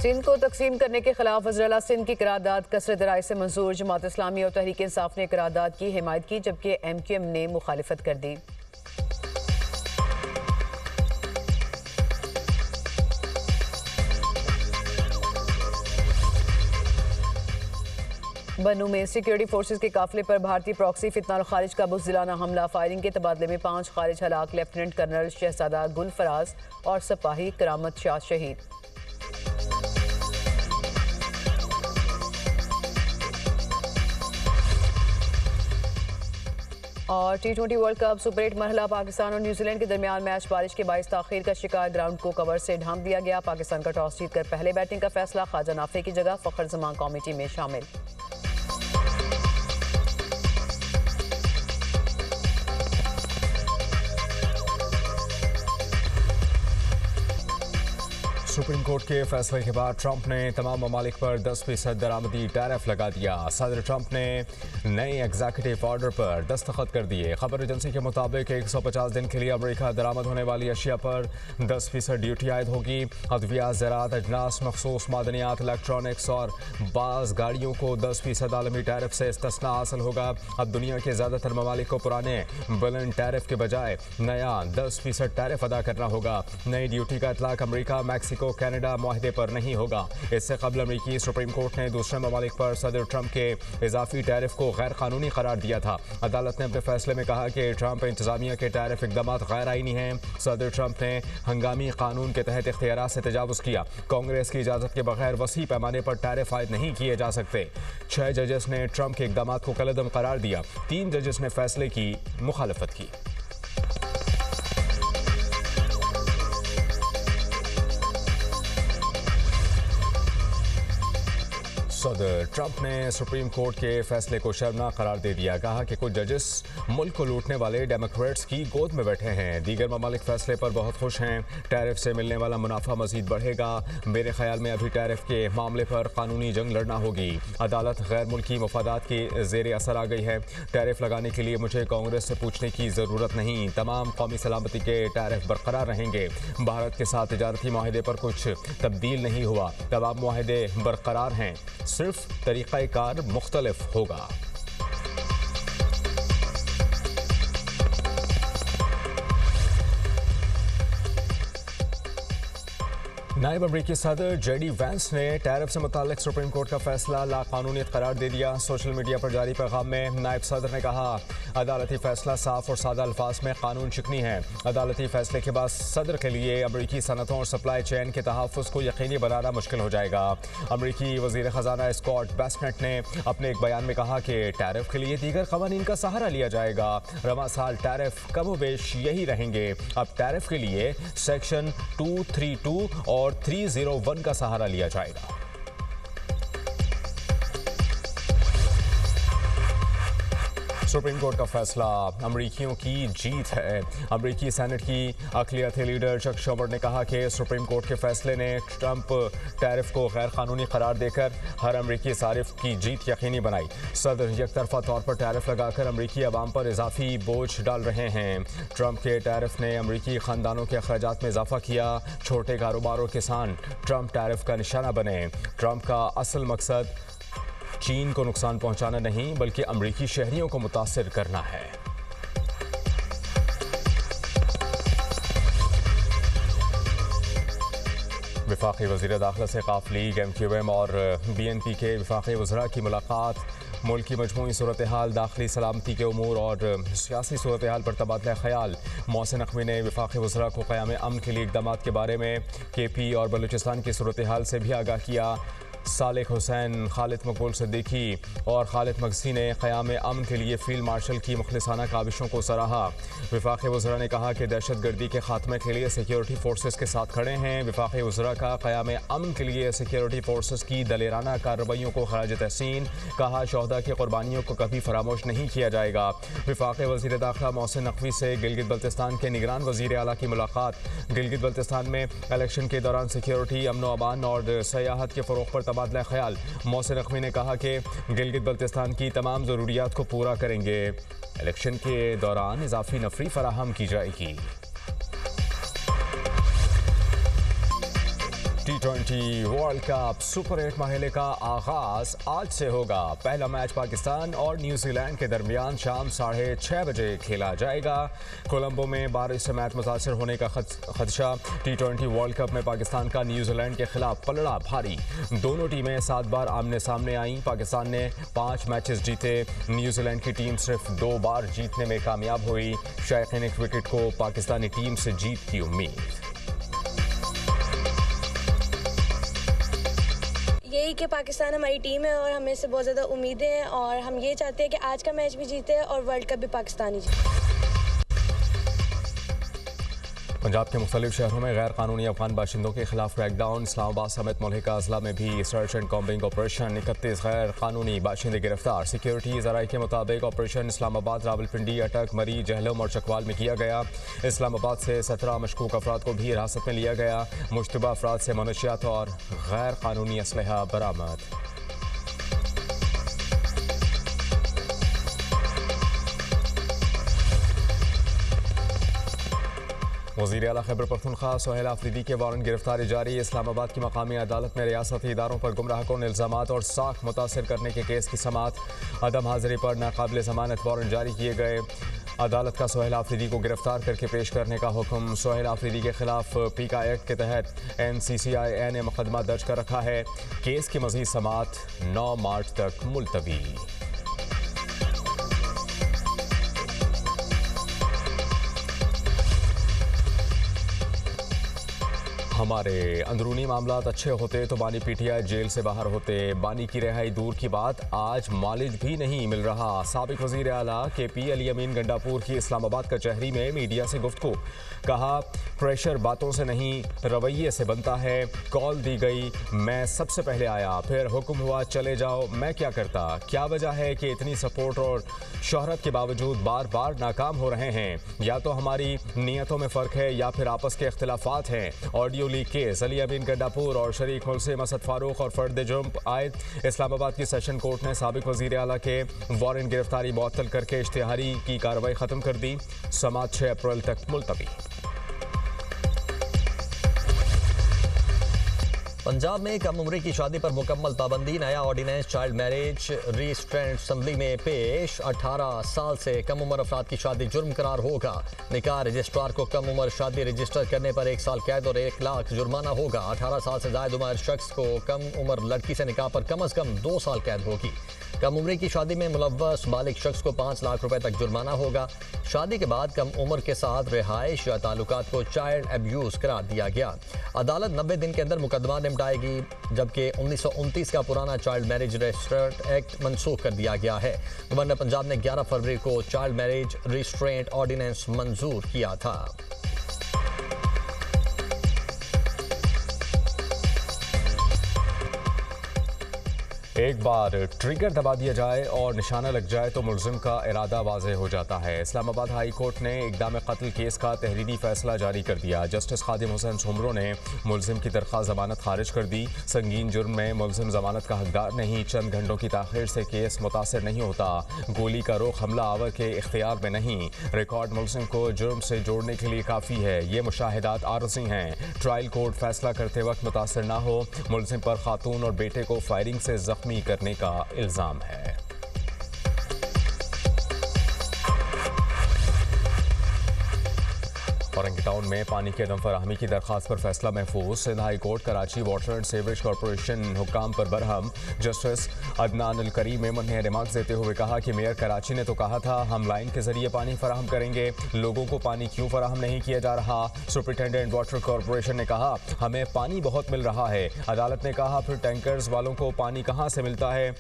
सिंध को तकसीम करने के खिलाफ वज़ीर-ए-आला सिंध की करारदाद कसरत राय से मंजूर। जमात इस्लामी और तहरीक इंसाफ ने करारदाद की हिमायत की, जबकि MQM ने मुखालिफत कर दी। बनू में सिक्योरिटी फोर्सेज के काफिले पर भारतीय प्रॉक्सी फितना खारिज का बुज़दिलाना हमला। फायरिंग के तबादले में 5 खारिज हलाक, लेफ्टिनेंट कर्नल शहजादा गुल फराज और सिपाही करामत शाह शहीद। और T20 वर्ल्ड कप सुपर 8 मरहला पाकिस्तान और न्यूजीलैंड के दरमियान मैच बारिश के बाइस ताखीर का शिकार। ग्राउंड को कवर से ढांप दिया गया। पाकिस्तान का टॉस जीतकर पहले बैटिंग का फैसला। ख्वाजा नाफे की जगह फखर जमान कौमी टीम में शामिल। सुप्रीम कोर्ट के फैसले के बाद ट्रंप ने तमाम ममालिक पर 10% दरामदी टैरिफ लगा दिया। सदर ट्रंप ने नए एग्जीक्यूटिव ऑर्डर पर दस्तखत कर दिए। खबर एजेंसी के मुताबिक 150 दिन के लिए अमेरिका दरामद होने वाली अशिया पर 10% ड्यूटी आयद होगी। अद्विया, ज़राअत, अजनास, मखसूस मादनियात, इलेक्ट्रॉनिक्स और बाज़ गाड़ियों को 10% आलमी टैरिफ से इस्तिस्ना हासिल होगा। अब दुनिया के ज़्यादातर ममालिक को पुराने बुलंद टैरिफ के बजाय नया 10% टैरिफ अदा करना होगा। नई ड्यूटी का इतलाक अमेरिका, मैक्सिको, कनाडा मुआहदे पर नहीं होगा। इससे कबल अमेरिकी सुप्रीम कोर्ट ने दूसरे ममालिक पर सदर ट्रंप के इजाफी टैरिफ को गैर कानूनी करार दिया था। अदालत ने अपने फैसले में कहा कि ट्रंप इंतजामिया के टैरिफ इकदाम गैर आईनी हैं। सदर ट्रंप ने हंगामी कानून के तहत इख्तियारात से तजावुज़ किया। कांग्रेस की इजाज़त के बगैर वसी पैमाने पर टैरिफ आयद नहीं किए जा सकते। 6 जजेस ने ट्रंप के इकदाम को कलअदम करार दिया। 3 जजेस ने फैसले की मुखालफत की। सदर ट्रंप ने सुप्रीम कोर्ट के फैसले को शर्मनाक करार दे दिया। कहा कि कुछ जजेस मुल्क को लूटने वाले डेमोक्रेट्स की गोद में बैठे हैं। दीगर ममालिक फैसले पर बहुत खुश हैं। टैरिफ से मिलने वाला मुनाफा मजीद बढ़ेगा। मेरे ख्याल में अभी टैरिफ के मामले पर कानूनी जंग लड़ना होगी। अदालत गैर मुल्की मफादात के ज़ेर असर आ गई है। टैरिफ लगाने के लिए मुझे कांग्रेस से पूछने की ज़रूरत नहीं। तमाम कौमी सलामती के टैरिफ बरकरार रहेंगे। भारत के साथ तिजारती माहिदे पर कुछ तब्दील नहीं हुआ। तमाम माहिदे बरकरार हैं, सिर्फ तरीक़ाकार मुख्तलिफ होगा। नायब अमरीकी सदर JD वैंस ने टैरिफ से मुताल्लिक सुप्रीम कोर्ट का फैसला लाकानूनी करार दे दिया। सोशल मीडिया पर जारी पैगाम में नायब सदर ने कहा, अदालती फैसला साफ और सादा अल्फाज में कानून शिकनी है। अदालती फैसले के बाद सदर के लिए अमरीकी सनतों और सप्लाई चेन के तहफ़्फ़ुज़ को यकीनी बनाना मुश्किल हो जाएगा। अमरीकी वज़ीर ख़जाना स्कॉट बेस्नेट ने अपने एक बयान में कहा कि टैरिफ के लिए दीगर क़वानीन का सहारा लिया जाएगा। रवा साल टैरिफ कमोबेश यही रहेंगे। अब टैरिफ के लिए सेक्शन 232 और 301 का सहारा लिया जाएगा। सुप्रीम कोर्ट का फैसला अमरीकियों की जीत है। अमरीकी सेनेट की अक़लियती लीडर चक शूमर ने कहा कि सुप्रीम कोर्ट के फैसले ने ट्रंप टैरिफ को गैर कानूनी करार देकर हर अमरीकी सारिफ की जीत यकीनी बनाई। सदर यकतरफा तौर पर टैरिफ लगाकर अमरीकी अवाम पर इजाफी बोझ डाल रहे हैं। ट्रंप के टैरिफ ने अमरीकी ख़ानदानों के अखराजात में इजाफा किया। छोटे कारोबार और किसान ट्रंप टैरिफ का निशाना बने। ट्रंप का असल मकसद चीन को नुकसान पहुंचाना नहीं, बल्कि अमरीकी शहरियों को मुतासिर करना है। वफाकी वज़ीर दाखिला से काफ लीग, MQM और BNP के वफाकी वज़रा की मुलाकात। मुल्क की मजमूई सूरत हाल, दाखिली सलामती के उमूर और सियासी सूरत हाल पर तबादला ख्याल। मोहसिन नकवी ने वफाकी वज़रा को क़याम अमन के लिए इक़दाम के बारे में KP और बलूचिस्तान की सूरत हाल से भी आगाह किया। सालिक हुसैन, खालिद मकबूल सिद्दीकी और खालिद मगसी ने क़याम अमन के लिए फील्ड मार्शल की मुखलिसाना काविशों को सराहा। वफाकी वज़रा ने कहा कि दहशतगर्दी के खात्मे के लिए सिक्योरिटी फोर्सेस के साथ खड़े हैं। वफाकी वज़रा का क़याम अमन के लिए सिक्योरिटी फोर्सेस की दलेराना कार्रवाइयों को खराज तहसीन। कहा, शहदा की कुर्बानियों को कभी फरामोश नहीं किया जाएगा। वफाकी वज़ीर दाखिला मोहसिन नकवी से गिलगित बल्तिस्तान के निगरान वज़ीर आला की मुलाकात। गिलगित बल्तिस्तान में इलेक्शन के दौरान सिक्योरिटी, अमन व अमान और सयाहत के फ़रोग़ पर तबादला ख्याल। मोहसिन नकवी ने कहा कि गिलगित बल्तिस्तान की तमाम ज़रूरियात को पूरा करेंगे। इलेक्शन के दौरान इजाफी नफरी फराहम की जाएगी। T20 वर्ल्ड कप सुपर 8 मरहले का आगाज आज से होगा। पहला मैच पाकिस्तान और न्यूजीलैंड के दरमियान शाम 6:30 बजे खेला जाएगा। कोलंबो में बारिश से मैच मुतासर होने का खदशा। T20 वर्ल्ड कप में पाकिस्तान का न्यूजीलैंड के खिलाफ पलड़ा भारी। दोनों टीमें 7 बार आमने सामने आईं। पाकिस्तान ने 5 मैचेस जीते। न्यूजीलैंड की टीम सिर्फ 2 बार जीतने में कामयाब हुई। शायकीन क्रिकेट को पाकिस्तानी टीम से जीत की उम्मीद। यही कि पाकिस्तान हमारी टीम है और हमें से बहुत ज़्यादा उम्मीदें हैं और हम ये चाहते हैं कि आज का मैच भी जीते और वर्ल्ड कप भी पाकिस्तान ही जीते। पंजाब के मुख्तलिफ शहरों में गैर कानूनी अफगान बाशिंदों के खिलाफ क्रैकडाउन। इस्लामाबाद समेत मुल्हिका अजला में भी सर्च एंड कॉम्बिंग ऑपरेशन। 31 गैर कानूनी बाशिंदे गिरफ्तार। सिक्योरिटी ज़राए के मुताबिक ऑपरेशन इस्लामाबाद, रावलपिंडी, अटक, मरी, जहलम और चकवाल में किया गया। इस्लामाबाद से 17 मशकूक अफराद को भी हिरासत में लिया गया। मुश्तबा अफराद से मनशियात और गैर कानूनी असलहा बरामद। वज़ीर आला खैबर पख्तूनख्वा सोहेल आफरीदी के वारंट गिरफ्तारी जारी। इस्लामाबाद की मकामी अदालत में रियासती इदारों पर गुमराहकुन इल्ज़ामात और साख मुतासर करने के केस की समाअत। अदम हाज़िरी पर नाकाबिल ज़मानत वारंट जारी किए गए। अदालत का सोहेल आफरीदी को गिरफ्तार करके पेश करने का हुक्म। सोहेल आफरीदी के खिलाफ पीका एक्ट के तहत NCCI ने मुकदमा दर्ज कर रखा है। केस की मज़ीद समाअत 9 मार्च तक मुलतवी। हमारे अंदरूनी मामलात अच्छे होते तो बानी PTI जेल से बाहर होते। बानी की रिहाई दूर की बात, आज मालिज भी नहीं मिल रहा। साबिक वज़ीर आला KP अली अमीन गंडापुर की इस्लामाबाद कचहरी में मीडिया से गुफ्तगू। कहा, प्रेशर बातों से नहीं रवैये से बनता है। कॉल दी गई, मैं सबसे पहले आया, फिर हुक्म हुआ चले जाओ, मैं क्या करता। क्या वजह है कि इतनी सपोर्ट और शोहरत के बावजूद बार बार नाकाम हो रहे हैं। या तो हमारी नीयतों में फ़र्क है या फिर आपस के इख्तिलाफात हैं। ऑडियो लीक केस, अली अमीन गंडापुर और शरीक मुल्ज़िम असद फारूक और फर्द जुर्म आयद। इस्लामाबाद की सेशन कोर्ट ने साबिक वज़ीर आला के वारंट गिरफ्तारी मुअत्तल करके इश्तिहारी की कार्रवाई ख़त्म कर दी। समाअत 6 अप्रैल तक मुलतवी। पंजाब में कम उम्री की शादी पर मुकम्मल पाबंदी। नया ordinance child marriage restraint assembly में पेश। 18 साल से कम उम्र अफराद की शादी जुर्म करार होगा। निकाह रजिस्ट्रार को कम उम्र शादी रजिस्टर करने पर 1 साल कैद और 1 लाख जुर्माना होगा। 18 साल से ज़ायद उम्र शख्स को कम उम्र लड़की से निकाह पर कम अज़ कम 2 साल कैद होगी। कम उम्री की शादी में मुलव्वस बालिग शख्स को 5 लाख रुपए तक जुर्माना होगा। शादी के बाद कम उम्र के साथ रिहाइश या ताल्लुकात को चाइल्ड एब्यूज़ करार दिया गया। अदालत 90 दिन के अंदर मुकदमा निपटाएगी, जबकि 1929 का पुराना चाइल्ड मैरिज रिस्ट्रेंट एक्ट मनसूख कर दिया गया है। गवर्नर पंजाब ने 11 फरवरी को चाइल्ड मैरिज रिस्ट्रेंट ऑर्डिनेंस मंजूर किया था। एक बार ट्रिगर दबा दिया जाए और निशाना लग जाए तो मुलजिम का इरादा वाज़ेह हो जाता है। इस्लामाबाद हाई कोर्ट ने इक़दाम कत्ल केस का तहरीरी फैसला जारी कर दिया। जस्टिस खादिम हुसैन सुमरो ने मुलजिम की दरख्वास्त ज़मानत खारिज कर दी। संगीन जुर्म में मुलजिम ज़मानत का हकदार नहीं। चंद घंटों की ताख़ीर से केस मुतासर नहीं होता। गोली का रुख हमला आवर के इख्तियार में नहीं। रिकॉर्ड मुलजिम को जुर्म से जोड़ने के लिए काफ़ी है। ये मुशाहिदात आरज़ी हैं। ट्रायल कोर्ट फैसला करते वक्त मुतासर ना हो। मुलजिम पर खातून और बेटे को फायरिंग से जख्मी करने का इल्जाम है। औरंगी टाउन में पानी की अदम फराहमी की दरख्वास्त पर फैसला महफूज। Sindh high court Karachi water and sewerage corporation हुक्काम पर बरहम। जस्टिस अदनान अल करीम मेमन ने रिमार्क देते हुए कहा कि मेयर कराची ने तो कहा था हम लाइन के जरिए पानी फराहम करेंगे, लोगों को पानी क्यों फराहम नहीं किया जा रहा। सुपरिटेंडेंट वाटर कॉरपोरेशन ने कहा हमें पानी बहुत मिल रहा है। अदालत ने कहा फिर टैंकर्स वालों को पानी कहाँ से मिलता है।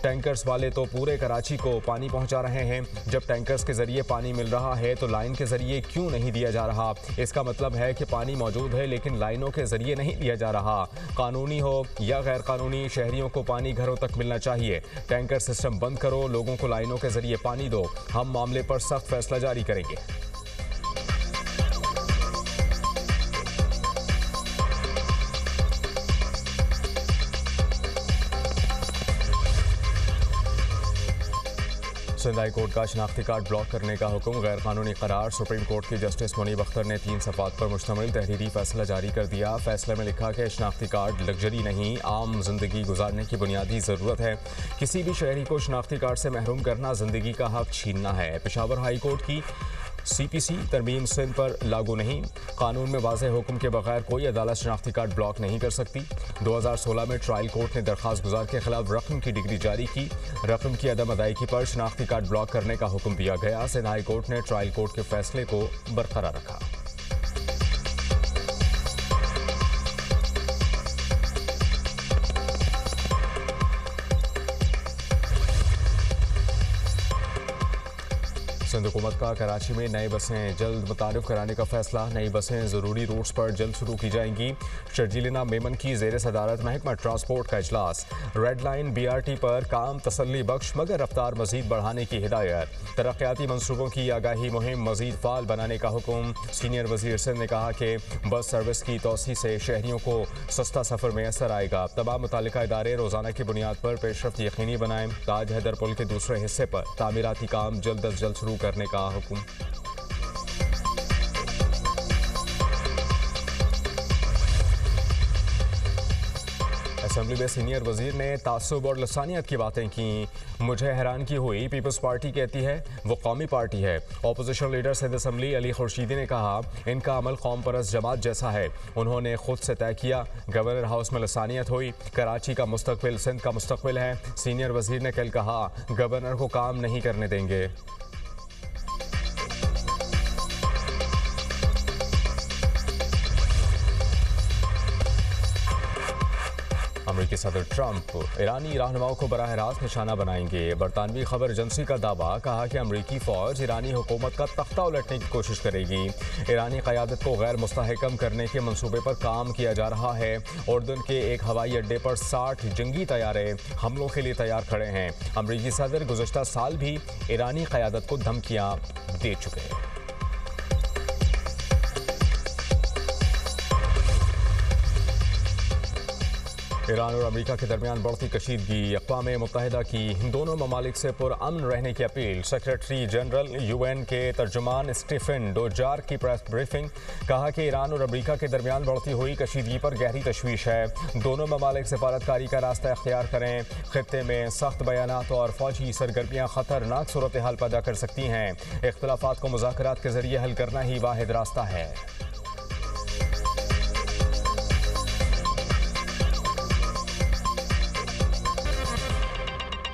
टैंकर्स वाले तो पूरे कराची को पानी पहुंचा रहे हैं। जब टैंकर्स के जरिए पानी मिल रहा है तो लाइन के जरिए क्यों नहीं दिया जा रहा। इसका मतलब है कि पानी मौजूद है लेकिन लाइनों के जरिए नहीं दिया जा रहा। कानूनी हो या गैर कानूनी, शहरियों को पानी घरों तक मिलना चाहिए। टैंकर सिस्टम बंद करो, लोगों को लाइनों के जरिए पानी दो। हम मामले पर सख्त फैसला जारी करेंगे। सिंध हाई कोर्ट का शनाख्ती कार्ड ब्लॉक करने का हुक्म, गैर कानूनी करार। सुप्रीम कोर्ट के जस्टिस मुनीब अख्तर ने 3 सफ़ात पर मुश्तमिल तहरीरी फैसला जारी कर दिया। फैसले में लिखा कि शनाख्ती कार्ड लग्जरी नहीं, आम जिंदगी गुजारने की बुनियादी ज़रूरत है। किसी भी शहरी को शनाख्ती कार्ड से महरूम करना जिंदगी का हक छीनना है। पेशावर हाई कोर्ट की CPC तरमीम सिंध पर लागू नहीं। कानून में वाज़ेह हुक्म के बगैर कोई अदालत शनाख्ती कार्ड ब्लॉक नहीं कर सकती। 2016 में ट्रायल कोर्ट ने दरख्वास्त गुजार के खिलाफ रकम की डिग्री जारी की। रकम की अदम अदायगी पर शनाख्ती कार्ड ब्लॉक करने का हुक्म दिया गया। सिंध हाई कोर्ट ने ट्रायल कोर्ट के फैसले को बरकरार रखा। सिंध हुकूमत का कराची में नई बसें जल्द मुतारिफ कराने का फैसला। नई बसें ज़रूरी रूट्स पर जल्द शुरू की जाएंगी। शर्जीलिना मेमन की ज़ेर सदारत महकमा ट्रांसपोर्ट का इजलास। रेड लाइन BRT पर काम तसल्ली बख्श मगर रफ्तार मजीद बढ़ाने की हिदायत। तरक्याती मनसूबों की आगाही मुहिम मजीद फाल बनाने का हुक्म। सीनियर वजीर सिंध ने कहा कि बस सर्विस की तोसी से शहरियों को सस्ता सफ़र मैसर आएगा। तमाम मुतालिका इदारे रोज़ाना की बुनियाद पर पेशरफ्त यकीनी बनाएं। ताज हैदर पुल के दूसरे हिस्से पर तामीराती काम जल्द अज जल्द शुरू करने का हुक्म। असेंबली में सीनियर वजीर ने तासुब और लसानियत की बातें की। मुझे हैरानगी हुई, पीपल्स पार्टी कहती है वो कौमी पार्टी है। Opposition leader Sindh assembly Ali Khurshidi ने कहा इनका अमल कौम परस्त जमात जैसा है। उन्होंने खुद से तय किया। गवर्नर हाउस में लसानियत हुई। कराची का मुस्तकबिल सिंध का मुस्तकबिल है। सीनियर वजीर ने कल कहा गवर्नर को काम नहीं करने देंगे। अमेरिकी सदर ट्रंप ईरानी रहनुमाओं को बराह रास्त निशाना बनाएंगे। बरतानवी खबर एजेंसी का दावा, कहा कि अमेरिकी फौज ईरानी हुकूमत का तख्ता उलटने की कोशिश करेगी। ईरानी क़यादत को गैर मुस्तहकम करने के मंसूबे पर काम किया जा रहा है। उर्दन के एक हवाई अड्डे पर 60 जंगी तैयारे हमलों के लिए तैयार खड़े हैं। अमेरिकी सदर गुज़श्ता साल भी ईरानी क़यादत को धमकियाँ दे चुके हैं। ईरान और अमेरिका के दरमियान बढ़ती कशीदगी। अक़वाम मुत्तहिदा की दोनों ममालिक से पुरअमन रहने की अपील। सेक्रेटरी जनरल UN के तर्जुमान स्टीफन डोजार्क की प्रेस ब्रीफिंग। कहा कि ईरान और अमेरिका के दरमियान बढ़ती हुई कशीदगी पर गहरी तशवीश है। दोनों ममालिक सफारतकारी का रास्ता अख्तियार करें। खित्ते में सख्त बयानात और फौजी सरगर्मियाँ खतरनाक सूरत हाल पैदा कर सकती हैं। इख्तिलाफात को मुज़ाकरात के जरिए हल करना ही वाहिद रास्ता है।